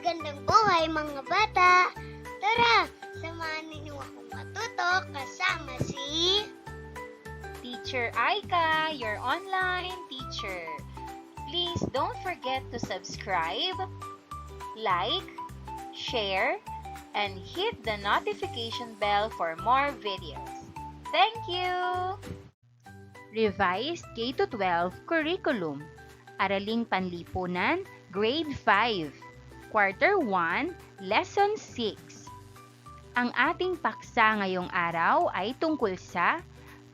Magandang buhay mga bata! Tara, samahan ninyo akong matuto kasama si Teacher Aika, your online teacher. Please don't forget to subscribe, like, share, and hit the notification bell for more videos. Thank you! Revised K-12 Curriculum. Araling Panlipunan, Grade 5, Quarter 1, Lesson 6. Ang ating paksa ngayong araw ay tungkol sa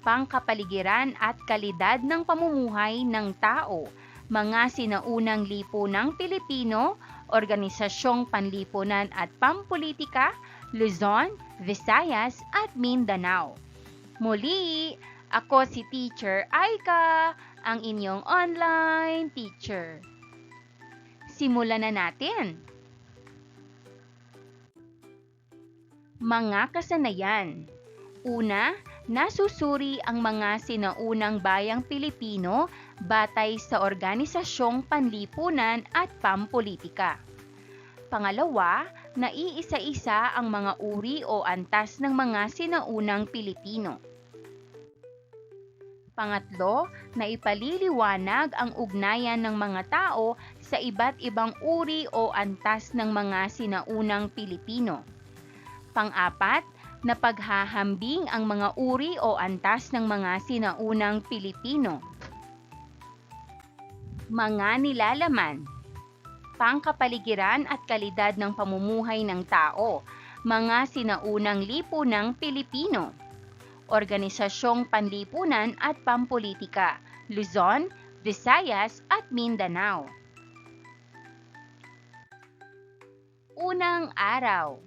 pangkapaligiran at kalidad ng pamumuhay ng tao, mga sinaunang lipunang Pilipino, Organisasyong Panlipunan at Pampulitika, Luzon, Visayas at Mindanao. Muli, ako si Teacher Aika, ang inyong online teacher. Simulan na natin. Mga kasanayan. Una, nasusuri ang mga sinaunang bayang Pilipino batay sa Organisasyong Panlipunan at Pampulitika. Pangalawa, naiisa-isa ang mga uri o antas ng mga sinaunang Pilipino. Pangatlo, naipaliliwanag ang ugnayan ng mga tao sa iba't ibang uri o antas ng mga sinaunang Pilipino. Pang-apat, napaghahambing ang mga uri o antas ng mga sinaunang Pilipino. Mga nilalaman. Pangkapaligiran at kalidad ng pamumuhay ng tao, mga sinaunang lipunang Pilipino. Organisasyong Panlipunan at Pampulitika, Luzon, Visayas at Mindanao. Unang araw.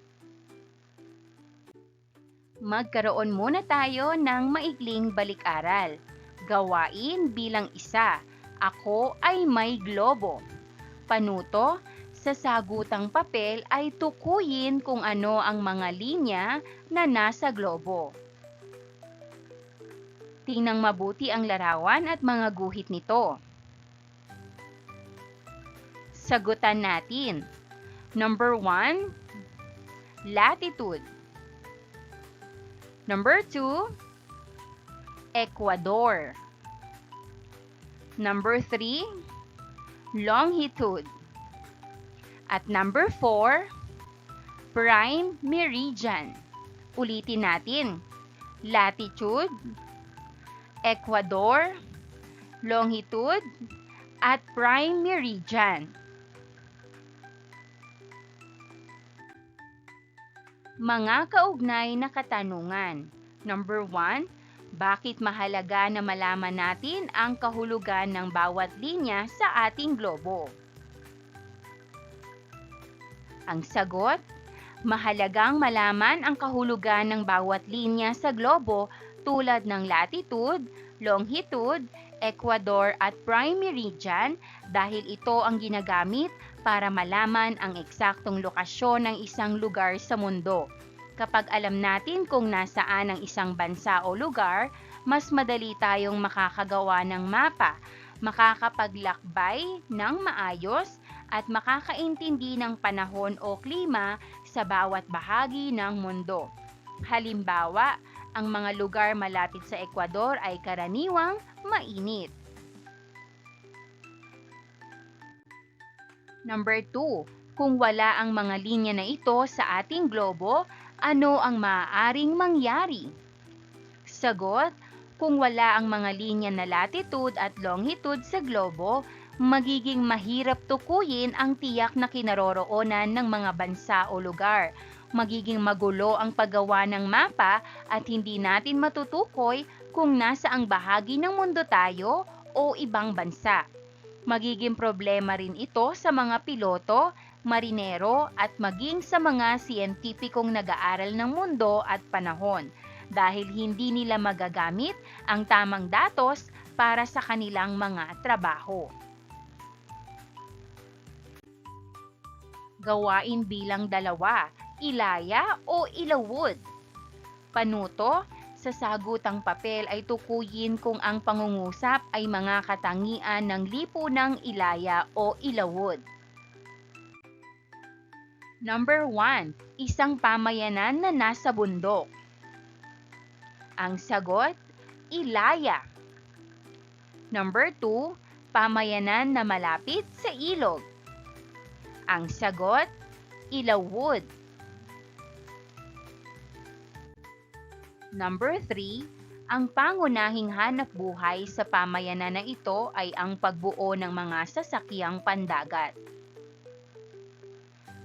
Magkaroon muna tayo ng maikling balik-aral. Gawain bilang isa. Ako ay may globo. Panuto, sa sagutang papel ay tukuyin kung ano ang mga linya na nasa globo. Tingnang mabuti ang larawan at mga guhit nito. Sagutan natin. Number 1, latitude. Number 2, Ecuador. Number 3, longitude. At number 4, prime meridian. Ulitin natin. Latitude, Ecuador, longitude, at prime meridian. Mga kaugnay na katanungan. Number 1, bakit mahalaga na malaman natin ang kahulugan ng bawat linya sa ating globo? Ang sagot, mahalagang malaman ang kahulugan ng bawat linya sa globo tulad ng latitude, longitude, Ecuador at prime meridian dahil ito ang ginagamit para malaman ang eksaktong lokasyon ng isang lugar sa mundo. Kapag alam natin kung nasaan ang isang bansa o lugar, mas madali tayong makakagawa ng mapa, makakapaglakbay ng maayos at makakaintindi ng panahon o klima sa bawat bahagi ng mundo. Halimbawa, ang mga lugar malapit sa Ecuador ay karaniwang mainit. Number 2, kung wala ang mga linya na ito sa ating globo, ano ang maaaring mangyari? Sagot, kung wala ang mga linya na latitude at longitude sa globo, magiging mahirap tukuyin ang tiyak na kinaroroonan ng mga bansa o lugar. Magiging magulo ang paggawa ng mapa at hindi natin matutukoy kung nasaang bahagi ng mundo tayo o ibang bansa. Magiging problema rin ito sa mga piloto, marinero at maging sa mga siyentipikong nag-aaral ng mundo at panahon dahil hindi nila magagamit ang tamang datos para sa kanilang mga trabaho. Gawain bilang 2. Ilaya o ilawod. Panuto, sa sagutang papel ay tukuyin kung ang pangungusap ay mga katangian ng lipunang ilaya o ilawod. Number 1, isang pamayanan na nasa bundok. Ang sagot, Ilaya. Number 2, pamayanan na malapit sa ilog. Ang sagot, Ilawod. Number 3, ang pangunahing hanap buhay sa pamayanan na ito ay ang pagbuo ng mga sasakyang pandagat.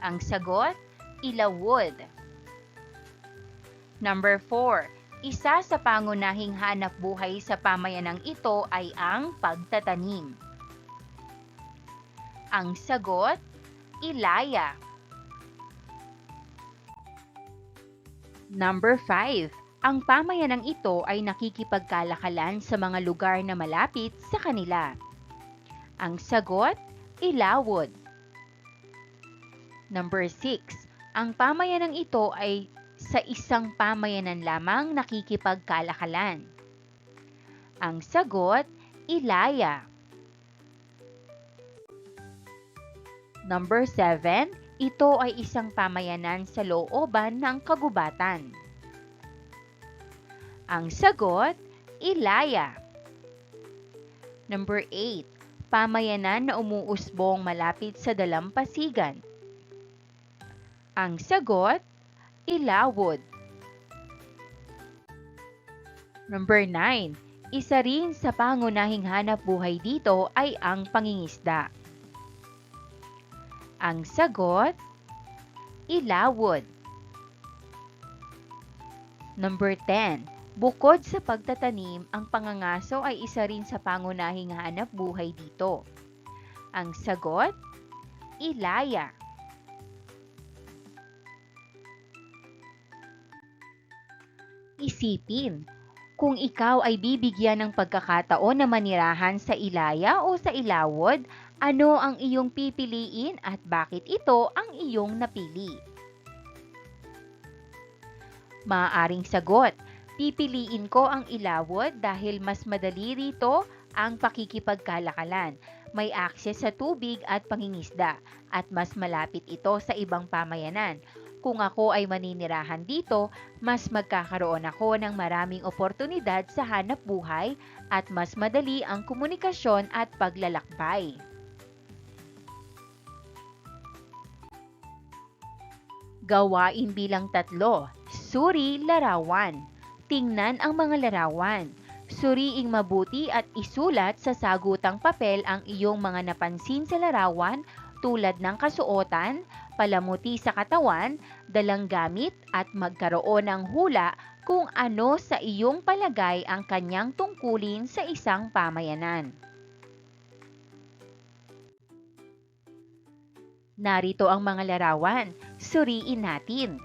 Ang sagot, Ilawod. Number 4, isa sa pangunahing hanap buhay sa pamayanang ito ay ang pagtatanim. Ang sagot, Ilaya. Number 5, ang pamayanang ito ay nakikipagkalakalan sa mga lugar na malapit sa kanila. Ang sagot, Ilawod. Number 6, ang pamayanang ito ay sa isang pamayanan lamang nakikipagkalakalan. Ang sagot, Ilaya. Number 7, ito ay isang pamayanan sa looban ng kagubatan. Ang sagot, Ilaya. Number 8, pamayanan na umuusbong malapit sa dalampasigan. Ang sagot, Ilawod. Number 9, isa rin sa pangunahing hanap buhay dito ay ang pangingisda. Ang sagot, Ilawod. Number 10, bukod sa pagtatanim, ang pangangaso ay isa rin sa pangunahing hanap buhay dito. Ang sagot, Ilaya. Isipin, kung ikaw ay bibigyan ng pagkakataon na manirahan sa Ilaya o sa Ilawod, ano ang iyong pipiliin at bakit ito ang iyong napili? Maaaring sagot, pipiliin ko ang Ilawod dahil mas madali rito ang pakikipagkalakalan. May akses sa tubig at pangingisda at mas malapit ito sa ibang pamayanan. Kung ako ay maninirahan dito, mas magkakaroon ako ng maraming oportunidad sa hanap buhay at mas madali ang komunikasyon at paglalakbay. Gawain bilang 3. Suri larawan. Tingnan ang mga larawan. Suriing mabuti at isulat sa sagutang papel ang iyong mga napansin sa larawan tulad ng kasuotan, palamuti sa katawan, dalang gamit at magkaroon ng hula kung ano sa iyong palagay ang kanyang tungkulin sa isang pamayanan. Narito ang mga larawan. Suriin natin.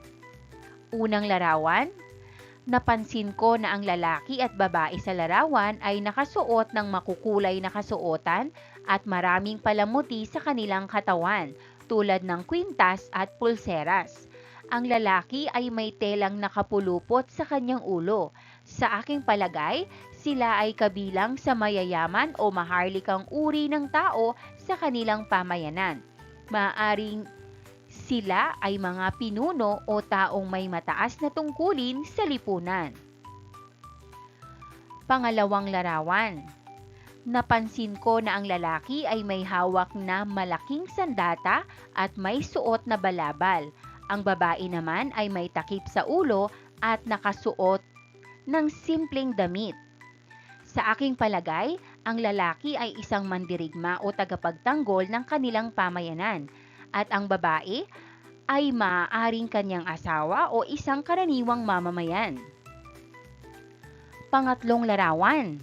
Unang larawan, napansin ko na ang lalaki at babae sa larawan ay nakasuot ng makukulay na kasuotan at maraming palamuti sa kanilang katawan tulad ng kwintas at pulseras. Ang lalaki ay may telang nakapulupot sa kanyang ulo. Sa aking palagay, sila ay kabilang sa mayayaman o maharlikang uri ng tao sa kanilang pamayanan. Maaring sila ay mga pinuno o taong may mataas na tungkulin sa lipunan. Pangalawang larawan. Napansin ko na ang lalaki ay may hawak na malaking sandata at may suot na balabal. Ang babae naman ay may takip sa ulo at nakasuot ng simpleng damit. Sa aking palagay, ang lalaki ay isang mandirigma o tagapagtanggol ng kanilang pamayanan at ang babae ay maaaring kanyang asawa o isang karaniwang mamamayan. Pangatlong larawan.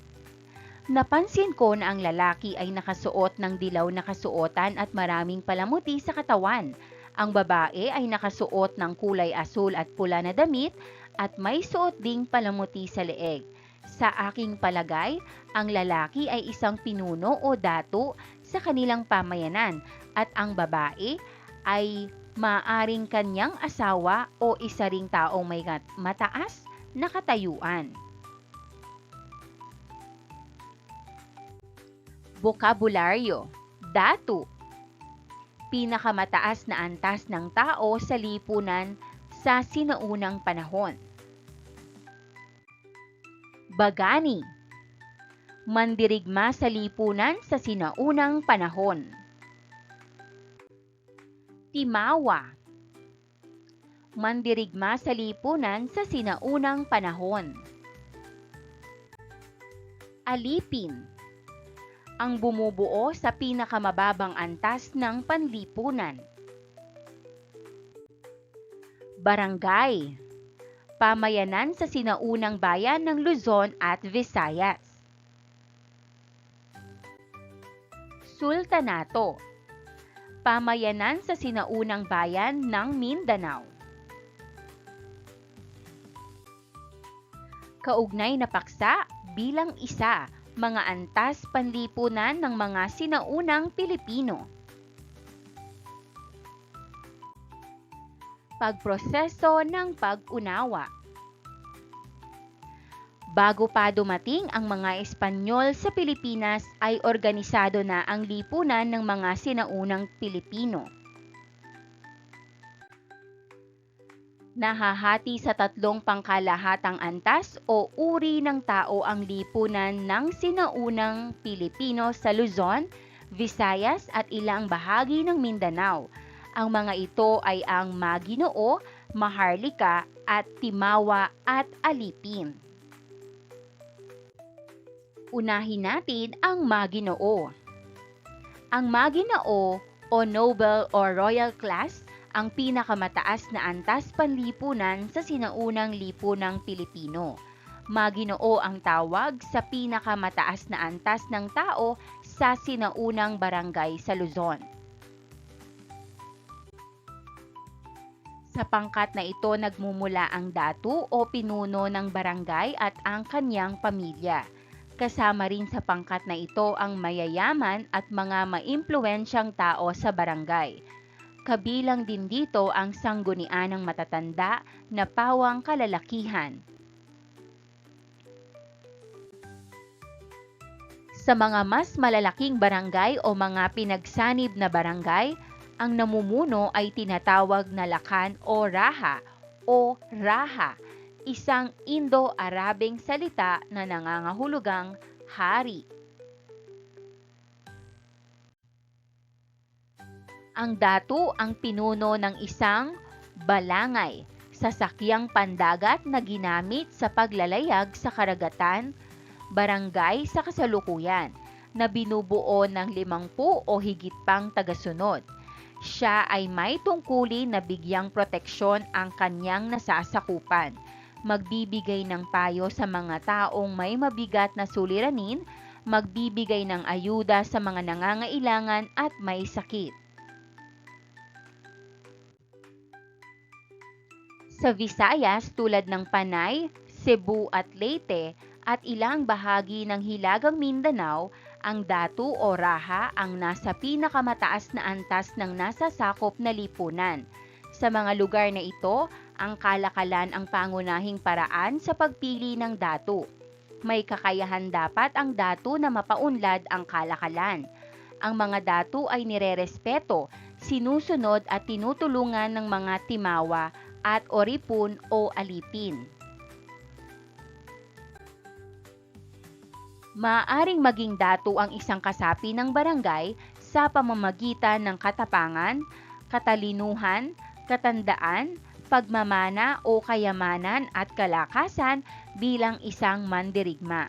Napansin ko na ang lalaki ay nakasuot ng dilaw na kasuotan at maraming palamuti sa katawan. Ang babae ay nakasuot ng kulay asul at pula na damit at may suot ding palamuti sa leeg. Sa aking palagay, ang lalaki ay isang pinuno o dato sa kanilang pamayanan at ang babae ay maaaring kanyang asawa o isa ring taong may mataas na katayuan. Bokabularyo. Datu. pinakamataas na antas ng tao sa lipunan sa sinaunang panahon. Bagani, mandirigma sa lipunan sa sinaunang panahon. Timawa, mandirigma sa lipunan sa sinaunang panahon. Alipin, ang bumubuo sa pinakamababang antas ng panlipunan. Barangay, pamayanan sa sinaunang bayan ng Luzon at Visayas. Sultanato, pamayanan sa sinaunang bayan ng Mindanao. Kaugnay na paksa bilang isa, mga antas panlipunan ng mga sinaunang Pilipino. Pagproseso ng pag-unawa. Bago pa dumating ang mga Espanyol sa Pilipinas ay organisado na ang lipunan ng mga sinaunang Pilipino. Nahahati sa 3 pangkalahatang antas o uri ng tao ang lipunan ng sinaunang Pilipino sa Luzon, Visayas at ilang bahagi ng Mindanao. Ang mga ito ay ang Maginoo, Maharlika at Timawa at Alipin. Unahin natin ang Maginoo. Ang Maginoo o Noble or Royal Class ang pinakamataas na antas panlipunan sa sinaunang lipunang Pilipino. Maginoo ang tawag sa pinakamataas na antas ng tao sa sinaunang barangay sa Luzon. Sa pangkat na ito nagmumula ang datu o pinuno ng barangay at ang kanyang pamilya. Kasama rin sa pangkat na ito ang mayayaman at mga maimpluwensyang tao sa barangay. Kabilang din dito ang sanggunian ng matatanda na pawang kalalakihan. Sa mga mas malalaking barangay o mga pinagsanib na barangay, ang namumuno ay tinatawag na lakan o raha, isang Indo-Arabeng salita na nangangahulugang hari. Ang datu ang pinuno ng isang balangay, sasakyang pandagat na ginamit sa paglalayag sa karagatan, barangay sa kasalukuyan, na binubuo ng 50 o higit pang tagasunod. Siya ay may tungkulin na bigyang proteksyon ang kanyang nasasakupan, magbibigay ng payo sa mga taong may mabigat na suliranin, magbibigay ng ayuda sa mga nangangailangan at may sakit. Sa Visayas tulad ng Panay, Cebu at Leyte at ilang bahagi ng Hilagang Mindanao, ang datu o raha ang nasa pinakamataas na antas ng nasasakop na lipunan. Sa mga lugar na ito, ang kalakalan ang pangunahing paraan sa pagpili ng datu. May kakayahan dapat ang datu na mapaunlad ang kalakalan. Ang mga datu ay nirerespeto, sinusunod at tinutulungan ng mga timawa at oripun o alipin. Maaaring maging datu ang isang kasapi ng barangay sa pamamagitan ng katapangan, katalinuhan, katandaan, pagmamana o kayamanan at kalakasan bilang isang mandirigma.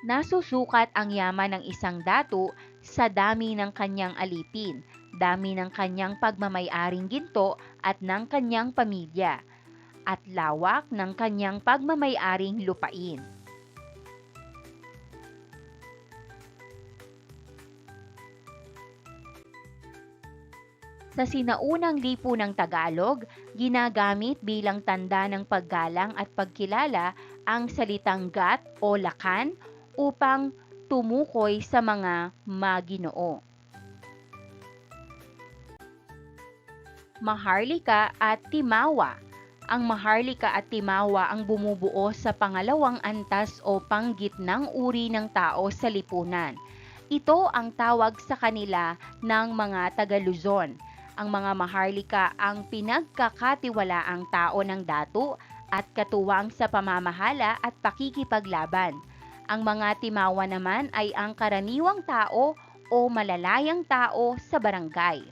Nasusukat ang yaman ng isang datu sa dami ng kanyang alipin, dami ng kanyang pagmamay-aring ginto at ng kanyang pamilya, at lawak ng kanyang pagmamay-aring lupain. Sa sinaunang lipunang Tagalog, ginagamit bilang tanda ng paggalang at pagkilala ang salitang gat o lakan upang tumukoy sa mga maginoo. Maharlika at Timawa. Ang maharlika at timawa ang bumubuo sa pangalawang antas o panggitnang uri ng tao sa lipunan. Ito ang tawag sa kanila ng mga taga-Luzon. Ang mga maharlika ang pinagkakatiwalaang tao ng datu at katuwang sa pamamahala at pakikipaglaban. Ang mga timawa naman ay ang karaniwang tao o malalayang tao sa barangay.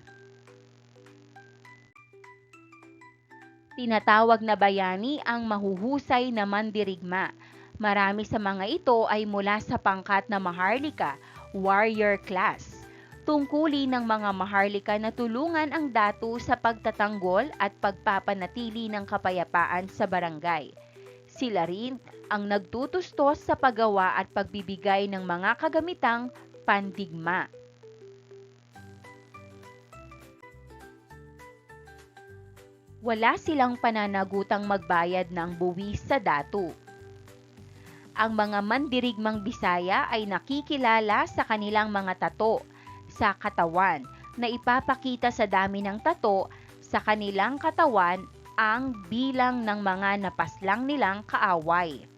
Tinatawag na bayani ang mahuhusay na mandirigma. Marami sa mga ito ay mula sa pangkat na maharlika, warrior class. Tungkulin ng mga maharlika na tulungan ang datu sa pagtatanggol at pagpapanatili ng kapayapaan sa barangay. Sila rin ang nagtutustos sa paggawa at pagbibigay ng mga kagamitang pandigma. Wala silang pananagutang magbayad ng buwis sa datu. Ang mga mandirigmang Bisaya ay nakikilala sa kanilang mga tato sa katawan na ipapakita sa dami ng tato sa kanilang katawan ang bilang ng mga napaslang nilang kaaway.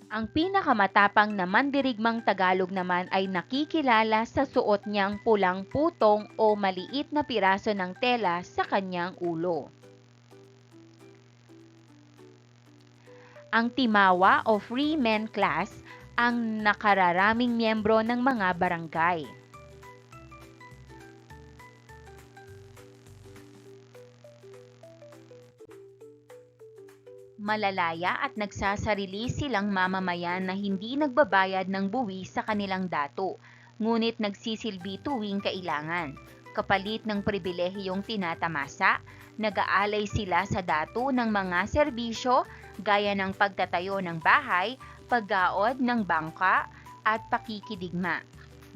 Ang pinakamatapang na mandirigmang Tagalog naman ay nakikilala sa suot niyang pulang putong o maliit na piraso ng tela sa kanyang ulo. Ang timawa o freeman class ang nakararaming miyembro ng mga barangay. Malalaya at nagsasarili silang mamamayan na hindi nagbabayad ng buwis sa kanilang datu, ngunit nagsisilbi tuwing kailangan. Kapalit ng pribilehiyong tinatamasa, nag-aalay sila sa datu ng mga serbisyo gaya ng pagtatayo ng bahay, paggaod ng bangka, at pakikidigma.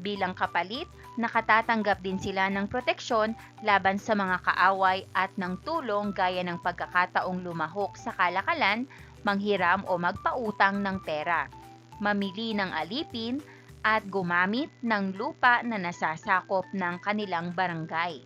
Bilang kapalit, nakatatanggap din sila ng proteksyon laban sa mga kaaway at ng tulong gaya ng pagkakataong lumahok sa kalakalan, manghiram o magpautang ng pera, mamili ng alipin, at gumamit ng lupa na nasasakop ng kanilang barangay.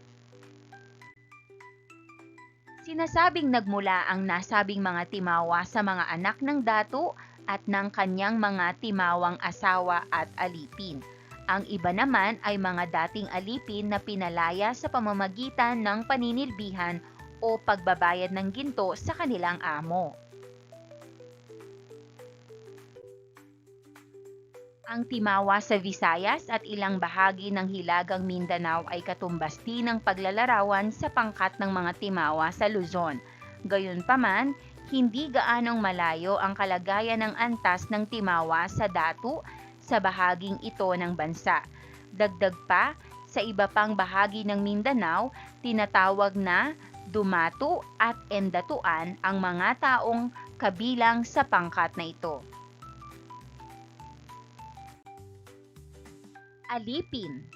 Sinasabing nagmula ang nasabing mga timawa sa mga anak ng datu at ng kanyang mga timawang asawa at alipin. Ang iba naman ay mga dating alipin na pinalaya sa pamamagitan ng paninilbihan o pagbabayad ng ginto sa kanilang amo. Ang timawa sa Visayas at ilang bahagi ng Hilagang Mindanao ay katumbas din ng paglalarawan sa pangkat ng mga timawa sa Luzon. Gayunpaman, hindi gaanong malayo ang kalagayan ng antas ng timawa sa datu sa bahaging ito ng bansa. Dagdag pa, sa iba pang bahagi ng Mindanao, tinatawag na dumatu at endatuan ang mga taong kabilang sa pangkat na ito. Alipin.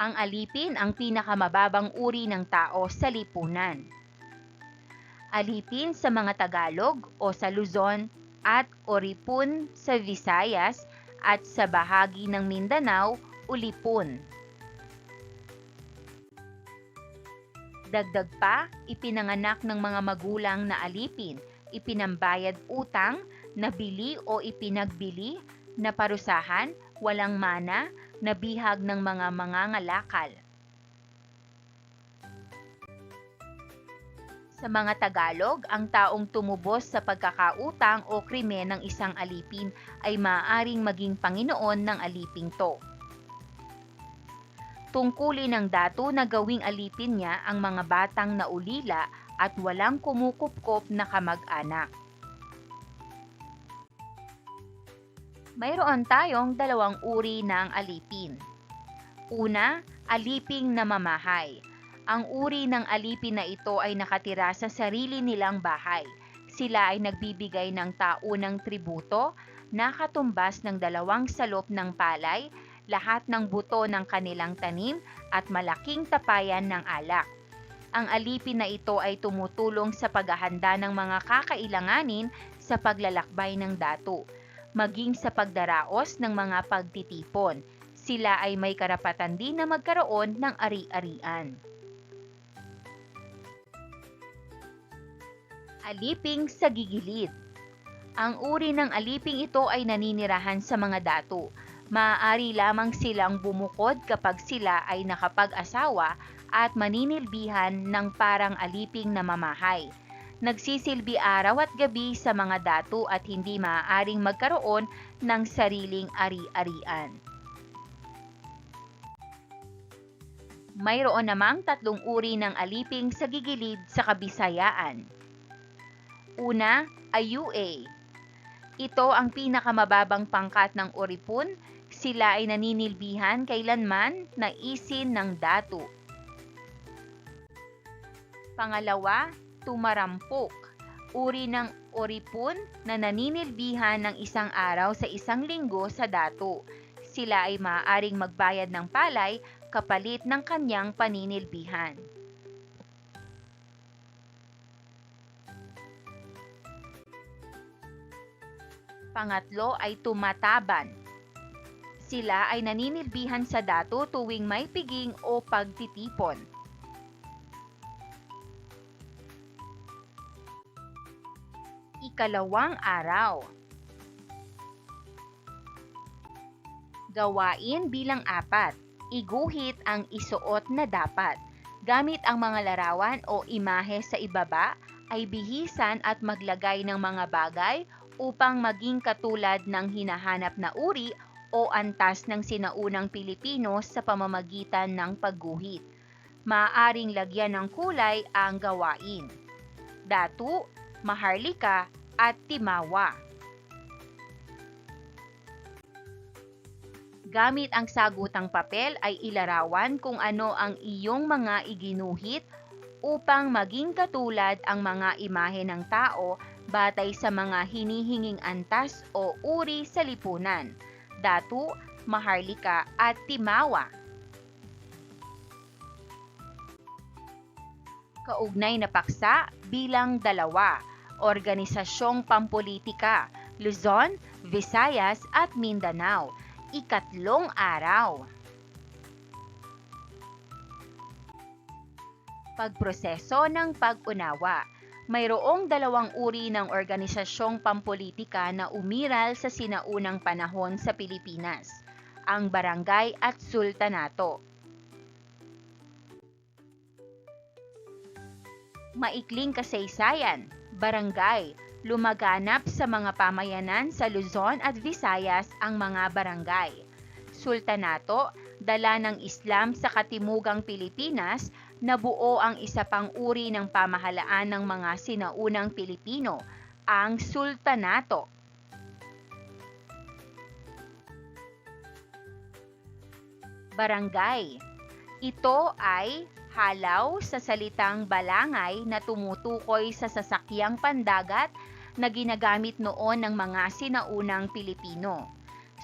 Ang alipin ang pinakamababang uri ng tao sa lipunan. Alipin sa mga Tagalog o sa Luzon at oripun sa Visayas at sa bahagi ng Mindanao, ulipun. Dagdag pa, ipinanganak ng mga magulang na alipin, ipinambayad utang, nabili o ipinagbili, naparusahan, walang mana, nabihag ng mga mangangalakal. Sa mga Tagalog, ang taong tumubos sa pagkakautang o krimen ng isang alipin ay maaaring maging Panginoon ng aliping to. Tungkulin ng datu na gawing alipin niya ang mga batang naulila at walang kumukupkop na kamag-anak. Mayroon tayong dalawang uri ng alipin. Una, aliping namamahay. Ang uri ng alipin na ito ay nakatira sa sarili nilang bahay. Sila ay nagbibigay ng taunang tributo, nakatumbas ng 2 salop ng palay, lahat ng buto ng kanilang tanim at malaking tapayan ng alak. Ang alipin na ito ay tumutulong sa paghahanda ng mga kakailanganin sa paglalakbay ng datu, maging sa pagdaraos ng mga pagtitipon. Sila ay may karapatan din na magkaroon ng ari-arian. Aliping sa gigilid. Ang uri ng aliping ito ay naninirahan sa mga dato. Maaari lamang silang bumukod kapag sila ay nakapag-asawa at maninilbihan ng parang aliping na mamahay. Nagsisilbi araw at gabi sa mga dato at hindi maaaring magkaroon ng sariling ari-arian. Mayroon namang 3 uri ng aliping sa gigilid sa Kabisayaan. Una, ayue. Ito ang pinakamababang pangkat ng oripun. Sila ay naninilbihan kailanman na isin ng dato. Pangalawa, tumarampok. Uri ng oripun na naninilbihan ng isang araw sa isang linggo sa dato. Sila ay maaaring magbayad ng palay kapalit ng kanyang paninilbihan. Pangatlo ay tumataban. Sila ay naninilbihan sa dato tuwing may piging o pagtitipon. Ikalawang araw. Gawain bilang 4. Iguhit ang isuot na dapat. Gamit ang mga larawan o imahe sa ibaba, ay bihisan at maglagay ng mga bagay upang maging katulad ng hinahanap na uri o antas ng sinaunang Pilipino sa pamamagitan ng pagguhit. Maaaring lagyan ng kulay ang gawain. Datu, maharlika, at timawa. Gamit ang sagutang papel ay ilarawan kung ano ang iyong mga iginuhit upang maging katulad ang mga imahe ng tao batay sa mga hinihinging antas o uri sa lipunan, datu, maharlika, at timawa. Kaugnay na paksa bilang 2, Organisasyong Pampolitika, Luzon, Visayas at Mindanao. Ikatlong araw. Pagproseso ng pag-unawa. Mayroong 2 uri ng organisasyong pampolitika na umiral sa sinaunang panahon sa Pilipinas, ang barangay at sultanato. Maikling kasaysayan, barangay. Lumaganap sa mga pamayanan sa Luzon at Visayas ang mga barangay. Sultanato, dala ng Islam sa katimugang Pilipinas, nabuo ang isa pang uri ng pamahalaan ng mga sinaunang Pilipino, ang sultanato. Barangay. Ito ay halaw sa salitang balangay na tumutukoy sa sasakyang pandagat na ginagamit noon ng mga sinaunang Pilipino.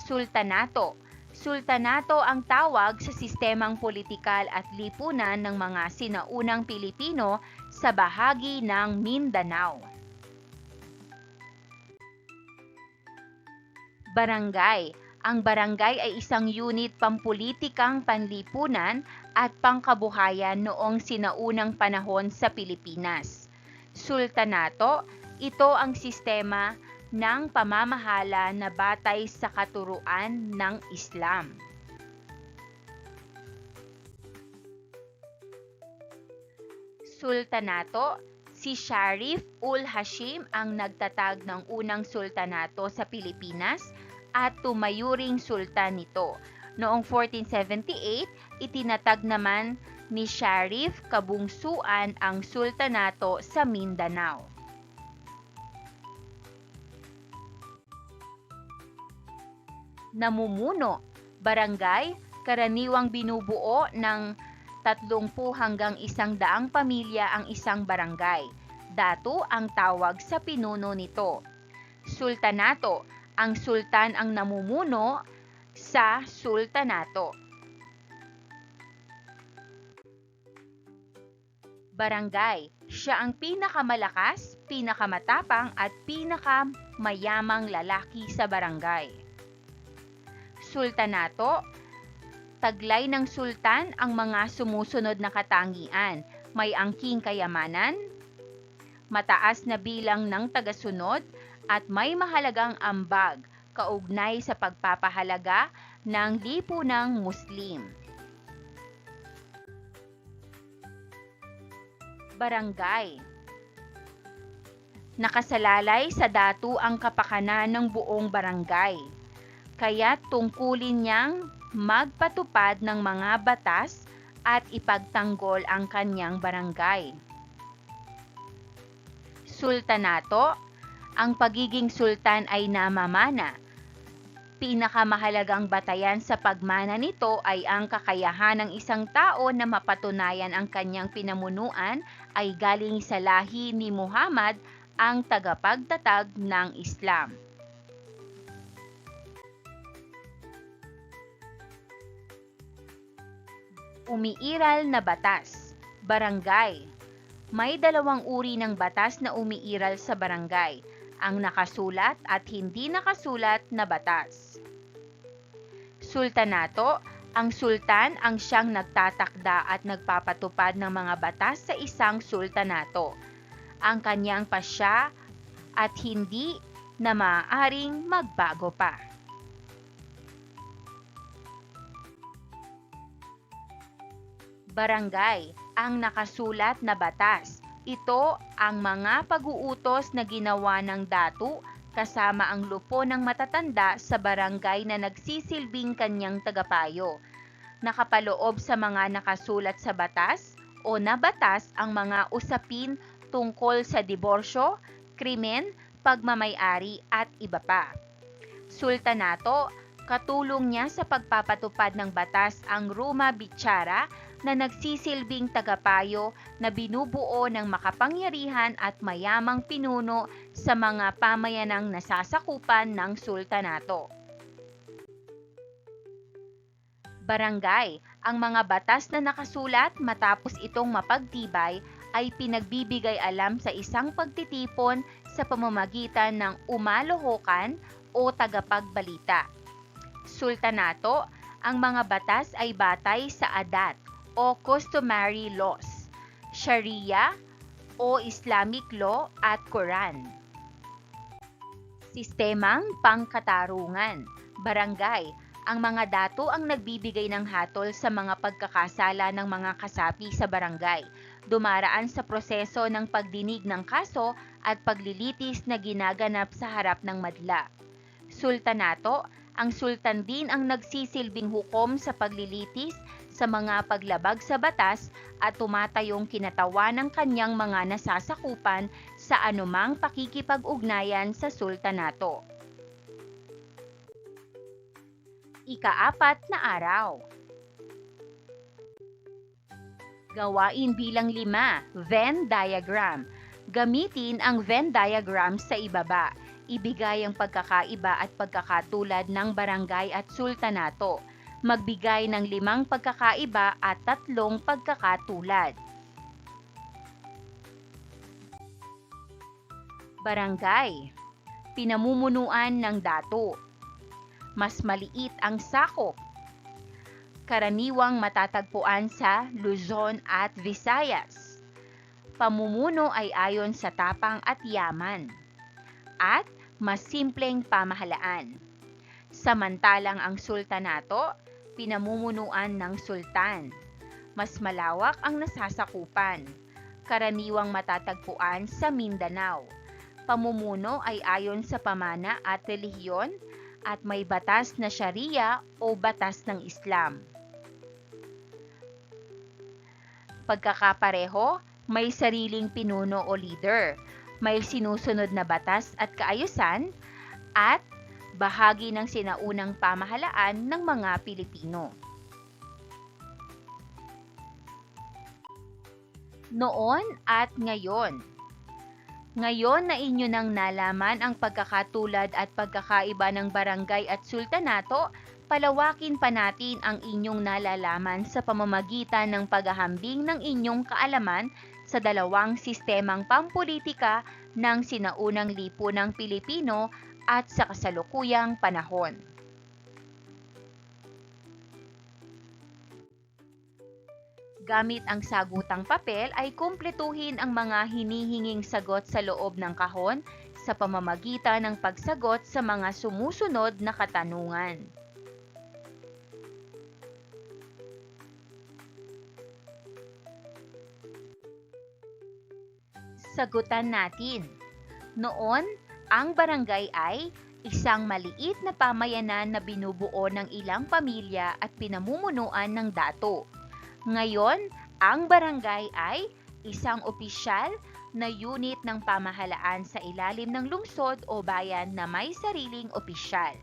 Sultanato. Sultanato ang tawag sa sistemang politikal at lipunan ng mga sinaunang Pilipino sa bahagi ng Mindanao. Barangay. Ang barangay ay isang unit pampulitikang panlipunan at pangkabuhayan noong sinaunang panahon sa Pilipinas. Sultanato, ito ang sistema ng pamamahala na batay sa katuruan ng Islam. Sultanato, si Sharif ul Hashim ang nagtatag ng unang sultanato sa Pilipinas at tumayo ring sultan nito. Noong 1478, itinatag naman ni Sharif kabungsuan ang sultanato sa Mindanao. Namumuno, barangay, karaniwang binubuo ng 30 hanggang 100 pamilya ang isang barangay. Datu ang tawag sa pinuno nito. Sultanato, ang sultan ang namumuno sa sultanato. Barangay, siya ang pinakamalakas, pinakamatapang at pinakamayamang lalaki sa barangay. Sultanato, taglay ng sultan ang mga sumusunod na katangian. May angking kayamanan, mataas na bilang ng tagasunod, at may mahalagang ambag kaugnay sa pagpapahalaga ng lipunang Muslim. Barangay. Nakasalalay sa datu ang kapakanan ng buong barangay, kaya tungkulin niyang magpatupad ng mga batas at ipagtanggol ang kanyang barangay. Sultanato. Ang pagiging sultan ay namamana. Pinakamahalagang batayan sa pagmana nito ay ang kakayahan ng isang tao na mapatunayan ang kanyang pinamunuan ay galing sa lahi ni Muhammad, ang tagapagtatag ng Islam. Umiiral na batas. Barangay. May dalawang uri ng batas na umiiral sa barangay, ang nakasulat at hindi nakasulat na batas. Sultanato. Ang sultan ang siyang nagtatakda at nagpapatupad ng mga batas sa isang sultanato. Ang kanyang pasya at hindi na maaaring magbago pa. Barangay. Ang nakasulat na batas. Ito ang mga pag-uutos na ginawa ng datu kasama ang lupo ng matatanda sa barangay na nagsisilbing kanyang tagapayo. Nakapaloob sa mga nakasulat sa batas o nabatas ang mga usapin tungkol sa diborsyo, krimen, pagmamay-ari at iba pa. Sultanato. Katulong niya sa pagpapatupad ng batas ang Ruma Bichara na nagsisilbing tagapayo na binubuo ng makapangyarihan at mayamang pinuno sa mga pamayanang nasasakupan ng sultanato. Barangay. Ang mga batas na nakasulat matapos itong mapagtibay ay pinagbibigay alam sa isang pagtitipon sa pamamagitan ng umalohokan o tagapagbalita. Sultanato. Ang mga batas ay batay sa adat o customary laws, Sharia o Islamic law at Quran. Sistemang pangkatarungan. Barangay. Ang mga datu ang nagbibigay ng hatol sa mga pagkakasala ng mga kasapi sa barangay, dumaraan sa proseso ng pagdinig ng kaso at paglilitis na ginaganap sa harap ng madla. Sultanato. Ang sultan din ang nagsisilbing hukom sa paglilitis sa mga paglabag sa batas at tumatayong kinatawan ng kanyang mga nasasakupan sa anumang pakikipag-ugnayan sa sultanato. Ika-4 na araw. Gawain bilang 5, Venn diagram. Gamitin ang Venn diagram sa ibaba. Ibigay ang pagkakaiba at pagkakatulad ng barangay at sultanato. Magbigay ng 5 pagkakaiba at 3 pagkakatulad. Barangay. Pinamumunuan ng datu. Mas maliit ang sakop. Karaniwang matatagpuan sa Luzon at Visayas. Pamumuno ay ayon sa tapang at yaman. At mas simpleng pamahalaan. Samantalang ang sultanato, pinamumunuan ng sultan. Mas malawak ang nasasakupan. Karaniwang matatagpuan sa Mindanao. Pamumuno ay ayon sa pamana at relihiyon at may batas na Sharia o batas ng Islam. Pagkakapareho, may sariling pinuno o leader. May sinusunod na batas at kaayusan at bahagi ng sinaunang pamahalaan ng mga Pilipino. Noon at ngayon. Ngayon na inyo nang nalaman ang pagkakatulad at pagkakaiba ng barangay at sultanato, palawakin pa natin ang inyong nalalaman sa pamamagitan ng paghahambing ng inyong kaalaman sa dalawang sistemang pampolitika ng sinaunang lipunang Pilipino at sa kasalukuyang panahon. Gamit ang sagutang papel ay kumpletuhin ang mga hinihinging sagot sa loob ng kahon sa pamamagitan ng pagsagot sa mga sumusunod na katanungan. Sagutan natin. Noon, ang barangay ay isang maliit na pamayanan na binubuo ng ilang pamilya at pinamumunuan ng dato. Ngayon, ang barangay ay isang opisyal na unit ng pamahalaan sa ilalim ng lungsod o bayan na may sariling opisyal.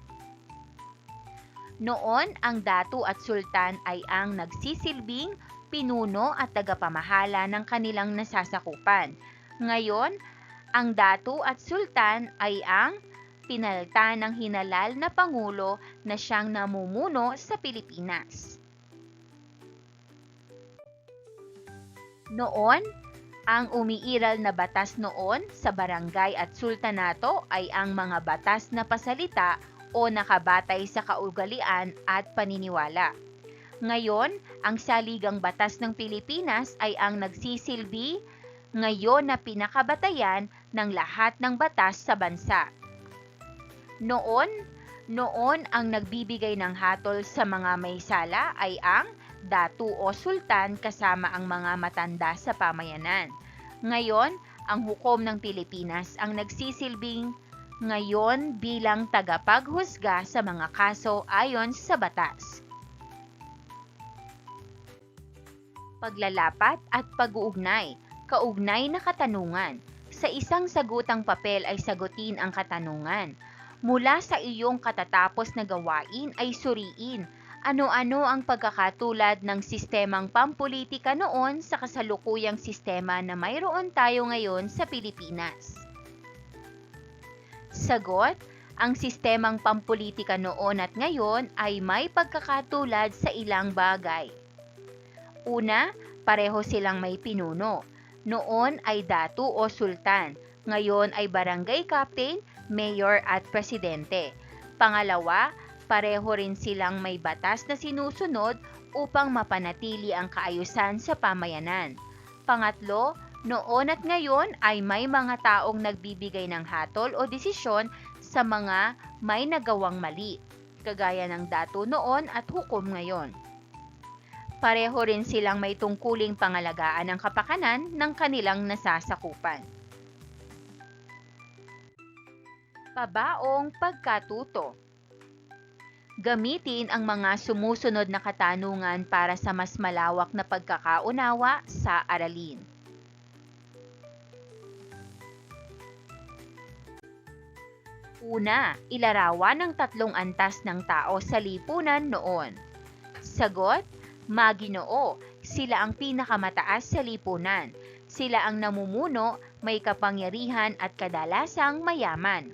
Noon, ang dato at sultan ay ang nagsisilbing pinuno at tagapamahala ng kanilang nasasakupan. Ngayon, ang dato at sultan ay ang pinalitan ng hinalal na pangulo na siyang namumuno sa Pilipinas. Noon, ang umiiral na batas noon sa barangay at sultanato ay ang mga batas na pasalita o nakabatay sa kaugalian at paniniwala. Ngayon, ang saligang batas ng Pilipinas ay ang nagsisilbi ngayon na pinakabatayan ng lahat ng batas sa bansa. Noon ang nagbibigay ng hatol sa mga may sala ay ang datu o sultan kasama ang mga matanda sa pamayanan. Ngayon, ang hukom ng Pilipinas ang nagsisilbing ngayon bilang tagapaghusga sa mga kaso ayon sa batas. Paglalapat at pag-uugnay, kaugnay na katanungan. Sa isang sagutang papel ay sagutin ang katanungan. Mula sa iyong katatapos na gawain ay suriin ano-ano ang pagkakatulad ng sistemang pampulitika noon sa kasalukuyang sistema na mayroon tayo ngayon sa Pilipinas. Sagot, ang sistemang pampulitika noon at ngayon ay may pagkakatulad sa ilang bagay. Una, pareho silang may pinuno. Noon ay datu o sultan, ngayon ay barangay captain, mayor at presidente. Pangalawa, pareho rin silang may batas na sinusunod upang mapanatili ang kaayusan sa pamayanan. Pangatlo, noon at ngayon ay may mga taong nagbibigay ng hatol o desisyon sa mga may nagawang mali, kagaya ng datu noon at hukom ngayon. Pareho rin silang may tungkuling pangalagaan ng kapakanan ng kanilang nasasakupan. Pabaong pagkatuto. Gamitin ang mga sumusunod na katanungan para sa mas malawak na pagkakaunawa sa aralin. Una, ilarawan ng tatlong antas ng tao sa lipunan noon. Sagot, Maginoo, sila ang pinakamataas sa lipunan. Sila ang namumuno, may kapangyarihan at kadalasang mayaman.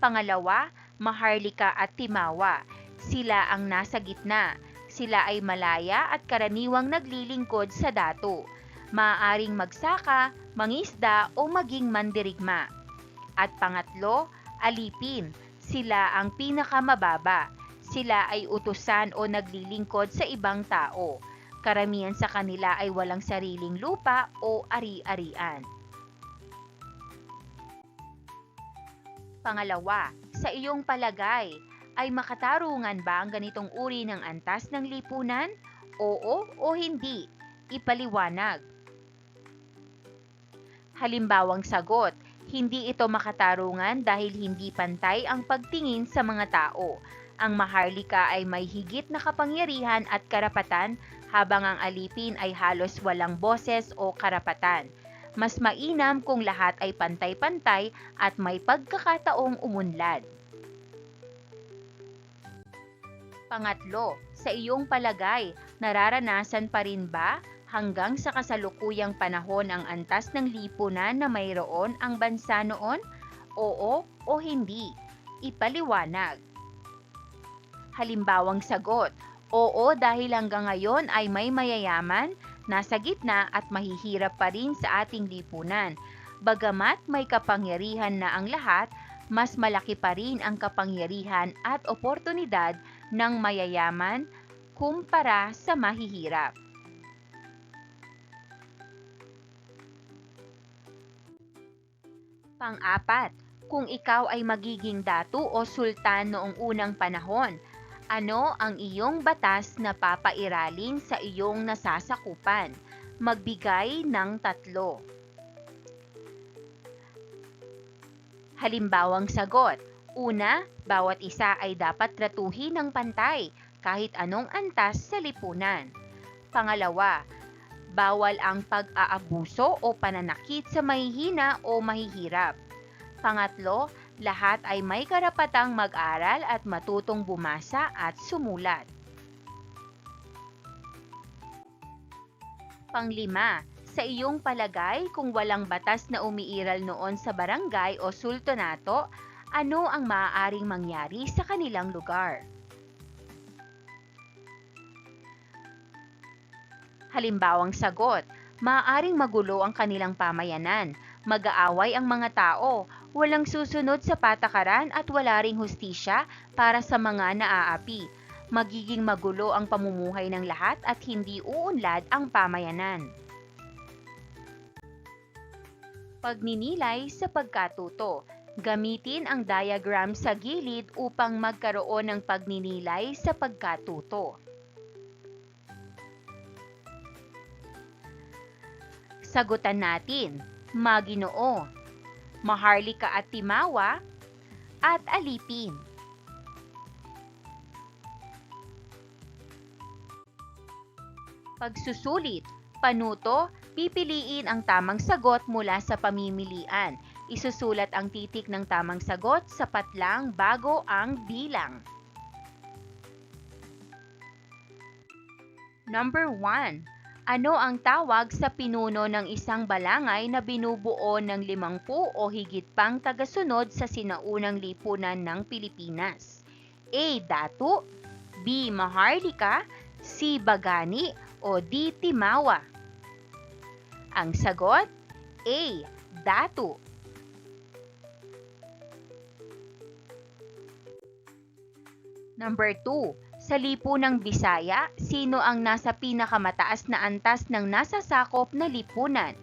Pangalawa, Maharlika at Timawa. Sila ang nasa gitna. Sila ay malaya at karaniwang naglilingkod sa dato. Maaaring magsaka, mangisda o maging mandirigma. At pangatlo, Alipin. Sila ang pinakamababa. Sila ay utusan o naglilingkod sa ibang tao. Karamihan sa kanila ay walang sariling lupa o ari-arian. Pangalawa, sa iyong palagay, ay makatarungan ba ang ganitong uri ng antas ng lipunan? Oo o hindi? Ipaliwanag. Halimbawang sagot, hindi ito makatarungan dahil hindi pantay ang pagtingin sa mga tao. Ang maharlika ay may higit na kapangyarihan at karapatan habang ang alipin ay halos walang boses o karapatan. Mas mainam kung lahat ay pantay-pantay at may pagkakataong umunlad. Pangatlo, sa iyong palagay, nararanasan pa rin ba hanggang sa kasalukuyang panahon ang antas ng lipunan na mayroon ang bansa noon? Oo o hindi? Ipaliwanag. Halimbawang sagot, oo dahil hanggang ngayon ay may mayayaman, nasa gitna at mahihirap pa rin sa ating lipunan. Bagamat may kapangyarihan na ang lahat, mas malaki pa rin ang kapangyarihan at oportunidad ng mayayaman kumpara sa mahihirap. Pang-apat, kung ikaw ay magiging datu o sultan noong unang panahon, ano ang iyong batas na papairalin sa iyong nasasakupan? Magbigay ng 3. Halimbawang sagot. Una, bawat isa ay dapat tratuhin ng pantay kahit anong antas sa lipunan. Pangalawa, bawal ang pag-aabuso o pananakit sa mahihina o mahihirap. Pangatlo, lahat ay may karapatang mag-aral at matutong bumasa at sumulat. Panglima, sa iyong palagay kung walang batas na umiiral noon sa barangay o sultanato, ano ang maaaring mangyari sa kanilang lugar? Halimbawang sagot, maaaring magulo ang kanilang pamayanan, mag-aaway ang mga tao, walang susunod sa patakaran at wala ring hustisya para sa mga naaapi. Magiging magulo ang pamumuhay ng lahat at hindi uunlad ang pamayanan. Pagninilay sa pagkatuto. Gamitin ang diagram sa gilid upang magkaroon ng pagninilay sa pagkatuto. Sagutan natin, Maginoo, Maharlika at Timawa, at Alipin. Pagsusulit, panuto, pipiliin ang tamang sagot mula sa pamimilian. Isusulat ang titik ng tamang sagot sapat lang bago ang bilang. Number 1. Ano ang tawag sa pinuno ng isang balangay na binubuo ng 50 o higit pang tagasunod sa sinaunang lipunan ng Pilipinas? A. Datu, B. Maharlika, C. Bagani, o D. Timawa? Ang sagot, A. Datu. Number 2. Sa lipunang Bisaya, sino ang nasa pinakamataas na antas ng nasasakop na lipunan?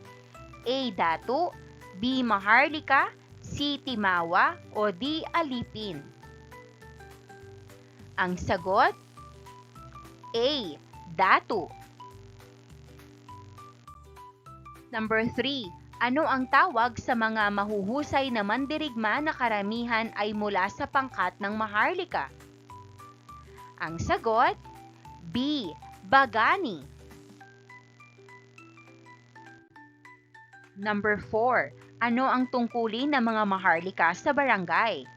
A. Datu, B. Maharlika, C. Timawa, o D. Alipin? Ang sagot, A. Datu. Number 3. Ano ang tawag sa mga mahuhusay na mandirigma na karamihan ay mula sa pangkat ng Maharlika? Ang sagot, B. Bagani. Number 4. Ano ang tungkulin ng mga Maharlika sa barangay?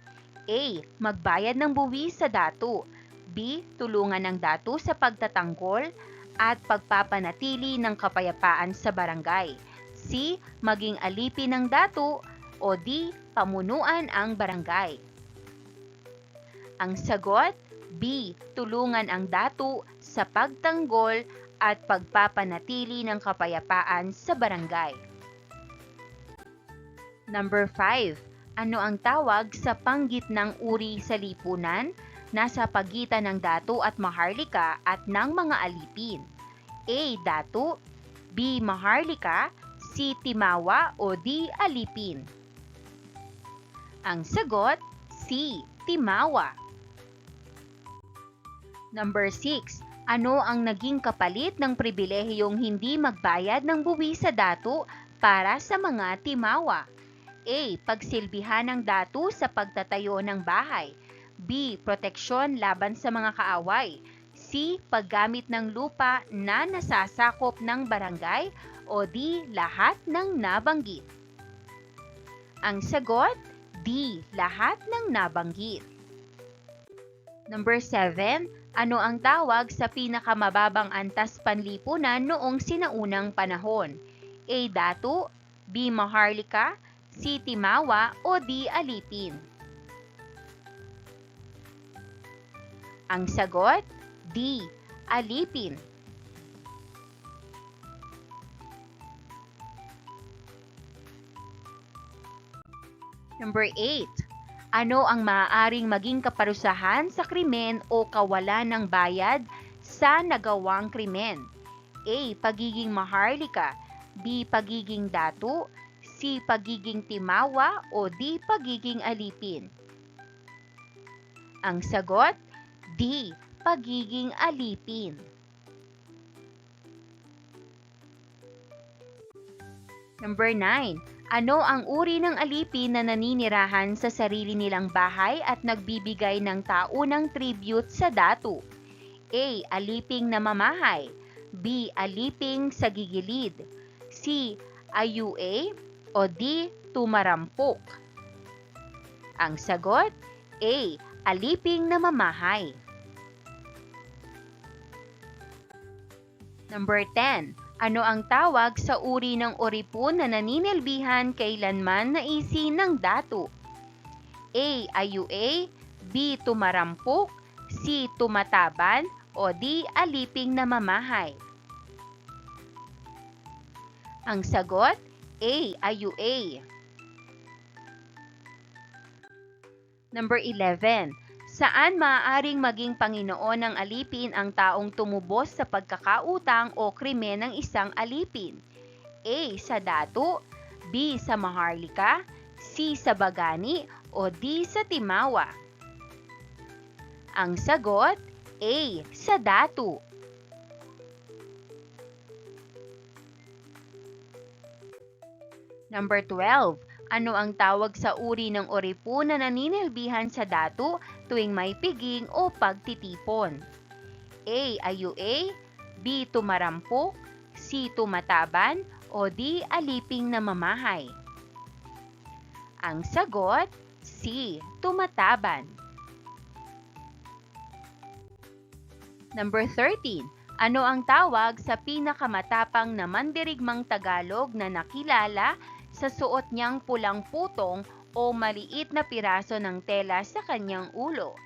A. Magbayad ng buwis sa datu. B. Tulungan ng datu sa pagtatanggol at pagpapanatili ng kapayapaan sa barangay. C. Maging alipin ng datu. O D. Pamunuan ang barangay. Ang sagot, B. Tulungan ang datu sa pagtanggol at pagpapanatili ng kapayapaan sa barangay. Number 5. Ano ang tawag sa panggitnang uri sa lipunan? Nasa pagitan ng datu at Maharlika at ng mga alipin. A. Datu, B. Maharlika, C. Timawa, o D. Alipin? Ang sagot, C. Timawa. Number 6. Ano ang naging kapalit ng pribilehiyong hindi magbayad ng buwis sa datu para sa mga Timawa? A. Pagsilbihan ng datu sa pagtatayo ng bahay. B. Proteksyon laban sa mga kaaway. C. Paggamit ng lupa na nasasakop ng barangay. O D. Lahat ng nabanggit? Ang sagot, D. Lahat ng nabanggit. Number 7. Ano ang tawag sa pinakamababang antas panlipunan noong sinaunang panahon? A. Datu, B. Maharlika, C. Timawa, o D. Alipin? Ang sagot, D. Alipin. Number 8. Ano ang maaaring maging kaparusahan sa krimen o kawalan ng bayad sa nagawang krimen? A. Pagiging Maharlika, B. Pagiging datu, C. C. Pagiging timawa o D. Pagiging alipin? Ang sagot, D. Pagiging alipin. Number 9. Ano ang uri ng alipin na naninirahan sa sarili nilang bahay at nagbibigay ng taunang tribute sa datu? A. Aliping namamahay. B. Aliping sa gigilid. C. Ayua o D. Tumarampok? Ang sagot, A. Aliping namamahay. Number 10. Ano ang tawag sa uri ng oripon na naninilbihan kailanman naisi ng datu? A. Ayua, B. Tumarampok, C. Tumataban, o D. Aliping namamahay? Ang sagot, A. Ayua. Number 11. Saan maaaring maging Panginoon ng alipin ang taong tumubos sa pagkakautang o krimen ng isang alipin? A. Sa datu, B. Sa maharlika, C. Sa bagani, o D. Sa timawa? Ang sagot, A. Sa datu. Number 12. Ano ang tawag sa uri ng oripon na naninilbihan sa datu tuwing may piging o pagtitipon? A. Ayua, B. Tumarampok, C. Tumataban, o D. Aliping namamahay? Ang sagot, C. Tumataban. Number 13. Ano ang tawag sa pinakamatapang na mandirigmang Tagalog na nakilala sa suot niyang pulang putong o maliit na piraso ng tela sa kanyang ulo?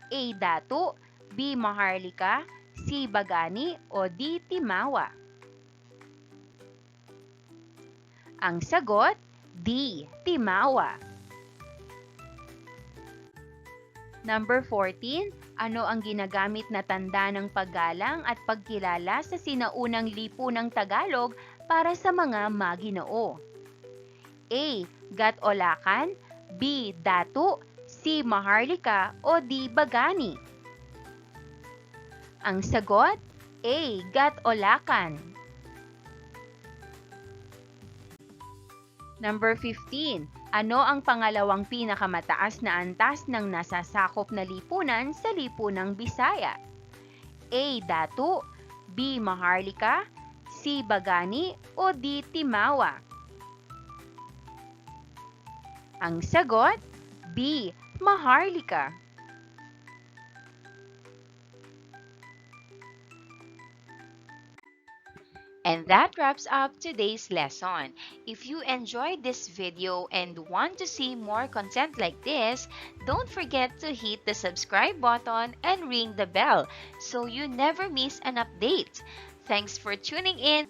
A. Datu, B. Maharlika, C. Bagani, o D. Timawa? Ang sagot, D. Timawa. Number 14. Ano ang ginagamit na tanda ng paggalang at pagkilala sa sinaunang lipunang Tagalog para sa mga maginoo? A. Gat-olakan, B. Datu, C. Maharlika, o D. Bagani? Ang sagot, A. Gat-olakan. Number 15. Ano ang pangalawang pinakamataas na antas ng nasasakop na lipunan sa lipunang Bisaya? A. Datu, B. Maharlika, C. Bagani, o D. Timawa? Ang sagot, B. Maharlika. And that wraps up today's lesson. If you enjoyed this video and want to see more content like this, don't forget to hit the subscribe button and ring the bell so you never miss an update. Thanks for tuning in.